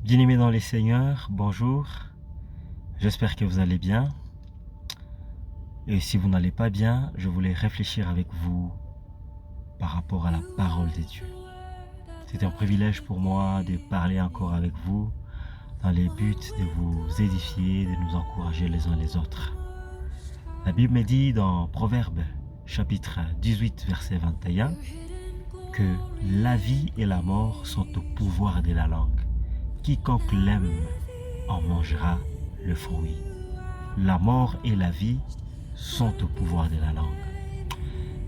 Bien-aimés dans les seigneurs, bonjour. J'espère que vous allez bien. Et si vous n'allez pas bien, je voulais réfléchir avec vous par rapport à la parole de Dieu. C'est un privilège pour moi de parler encore avec vous dans les buts de vous édifier, de nous encourager les uns les autres. La Bible me dit dans Proverbes chapitre 18 verset 21 que la vie et la mort sont au pouvoir de la langue. Quiconque l'aime en mangera le fruit. La mort et la vie sont au pouvoir de la langue.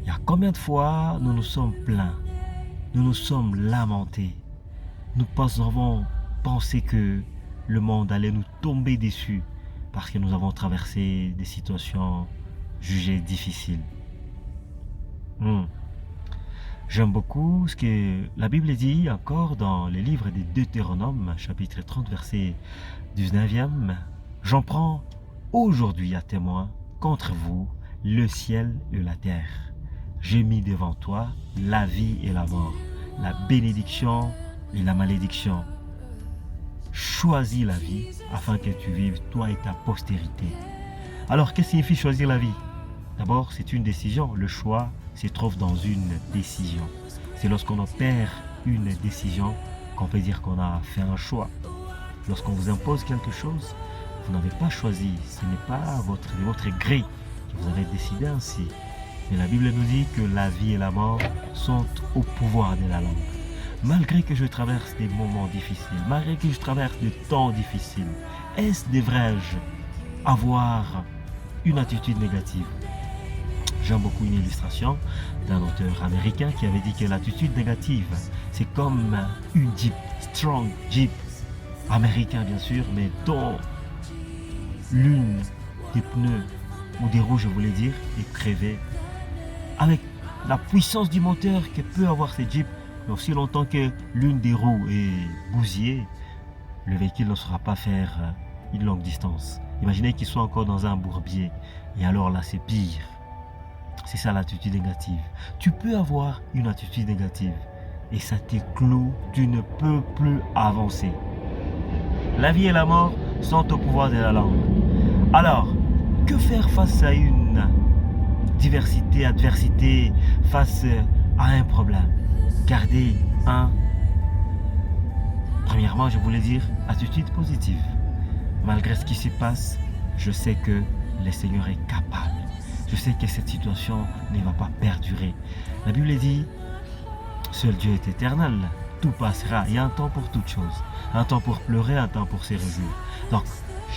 Il y a combien de fois nous nous sommes plaints, nous nous sommes lamentés, nous avons pensé que le monde allait nous tomber dessus parce que nous avons traversé des situations jugées difficiles. J'aime beaucoup ce que la Bible dit encore dans les livres des Deutéronomes, chapitre 30, verset 19e. J'en prends aujourd'hui à témoin contre vous le ciel et la terre. J'ai mis devant toi la vie et la mort, la bénédiction et la malédiction. Choisis la vie afin que tu vives toi et ta postérité. Alors, qu'est-ce que signifie choisir la vie? D'abord, c'est une décision. Le choix se trouve dans une décision. C'est lorsqu'on opère une décision qu'on peut dire qu'on a fait un choix. Lorsqu'on vous impose quelque chose, vous n'avez pas choisi. Ce n'est pas de votre gré que vous avez décidé ainsi. Mais la Bible nous dit que la vie et la mort sont au pouvoir de la langue. Malgré que je traverse des moments difficiles, malgré que je traverse des temps difficiles, devrais-je avoir une attitude négative? J'aime beaucoup une illustration d'un auteur américain qui avait dit que l'attitude négative, c'est comme une Jeep, strong Jeep, américain bien sûr, mais dont l'une des pneus ou des roues, je voulais dire, est crevée. Avec la puissance du moteur que peut avoir ces Jeeps, mais aussi longtemps que l'une des roues est bousillée, le véhicule ne saura pas faire une longue distance. Imaginez qu'il soit encore dans un bourbier, et alors là c'est pire. C'est ça l'attitude négative. Tu peux avoir une attitude négative et ça t'écloue, tu ne peux plus avancer. La vie et la mort sont au pouvoir de la langue. Alors, que faire face à une adversité, face à un problème? Garder premièrement, je voulais dire, attitude positive. Malgré ce qui se passe, je sais que le Seigneur est capable. Je sais que cette situation ne va pas perdurer. La Bible dit, seul Dieu est éternel, tout passera. Il y a un temps pour toutes choses. Un temps pour pleurer, un temps pour se réjouir. Donc,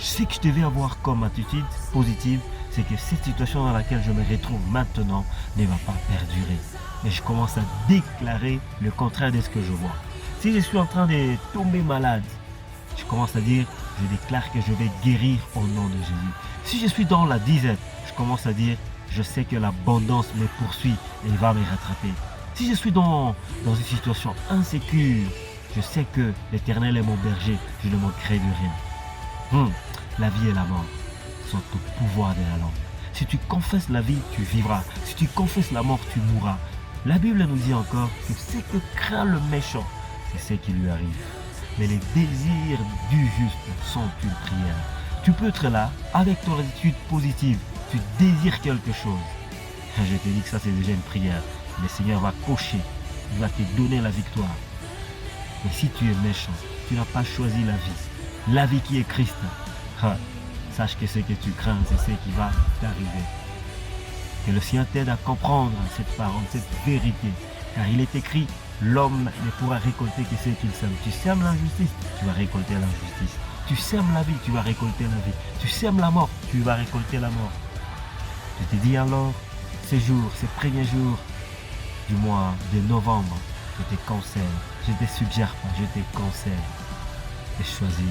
ce que je devais avoir comme attitude positive, c'est que cette situation dans laquelle je me retrouve maintenant ne va pas perdurer. Et je commence à déclarer le contraire de ce que je vois. Si je suis en train de tomber malade, je commence à dire, je déclare que je vais guérir au nom de Jésus. Si je suis dans la disette, je commence à dire, je sais que l'abondance me poursuit et va me rattraper. Si je suis dans une situation insécure, je sais que l'Éternel est mon berger, je ne manquerai de rien. La vie et la mort sont au pouvoir de la langue. Si tu confesses la vie, tu vivras. Si tu confesses la mort, tu mourras. La Bible nous dit encore que ce que craint le méchant, c'est ce qui lui arrive. Mais les désirs du juste sont une prière. Tu peux être là avec ton attitude positive. Tu désires quelque chose. Je te dis que ça c'est déjà une prière. Le Seigneur va cocher. Il va te donner la victoire. Mais si tu es méchant, tu n'as pas choisi la vie. La vie qui est Christ. Sache que ce que tu crains, c'est ce qui va t'arriver. Que le Seigneur t'aide à comprendre cette parole, cette vérité. Car il est écrit, l'homme ne pourra récolter que ce qu'il sème. Tu sèmes l'injustice, tu vas récolter l'injustice. Tu sèmes la vie, tu vas récolter la vie. Tu sèmes la mort, tu vas récolter la mort. Je te dis alors, ces jours, ces premiers jours du mois de novembre, je te conseille, je ne te suggère pas, je te conseille de choisir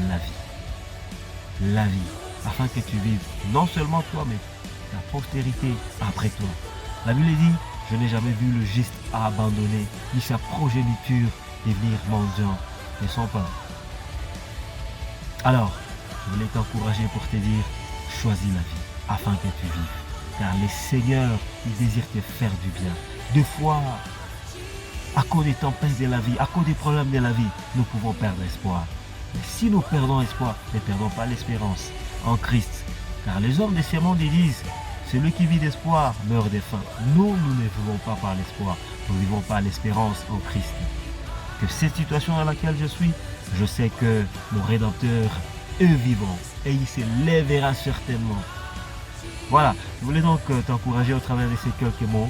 la vie. La vie, afin que tu vives non seulement toi, mais ta postérité après toi. La Bible dit, je n'ai jamais vu le juste abandonné, ni sa progéniture devenir mendiant de son pain. Alors, je voulais t'encourager pour te dire, choisis la vie, afin que tu vives. Car le Seigneur, il désire te faire du bien. Des fois, à cause des tempêtes de la vie, à cause des problèmes de la vie, nous pouvons perdre espoir. Mais si nous perdons espoir, ne perdons pas l'espérance en Christ. Car les hommes de ce monde, ils disent, celui qui vit d'espoir meurt de faim. Nous, nous ne vivons pas par l'espoir, nous vivons par l'espérance en Christ. Que cette situation dans laquelle je suis, je sais que mon Rédempteur est vivant et il se lèvera certainement. Voilà, je voulais donc t'encourager au travers de ces quelques mots.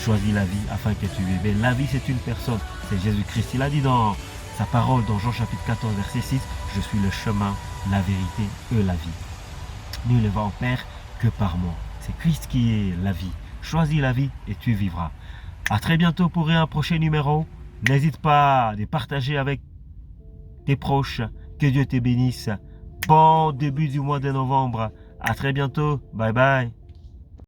Choisis la vie afin que tu vives. La vie, c'est une personne, c'est Jésus-Christ. Il a dit dans sa parole, dans Jean chapitre 14, verset 6, je suis le chemin, la vérité et la vie. Nul ne va au Père que par moi. C'est Christ qui est la vie. Choisis la vie et tu vivras. À très bientôt pour un prochain numéro. N'hésite pas à partager avec tes proches. Que Dieu te bénisse. Bon début du mois de novembre. À très bientôt. Bye bye.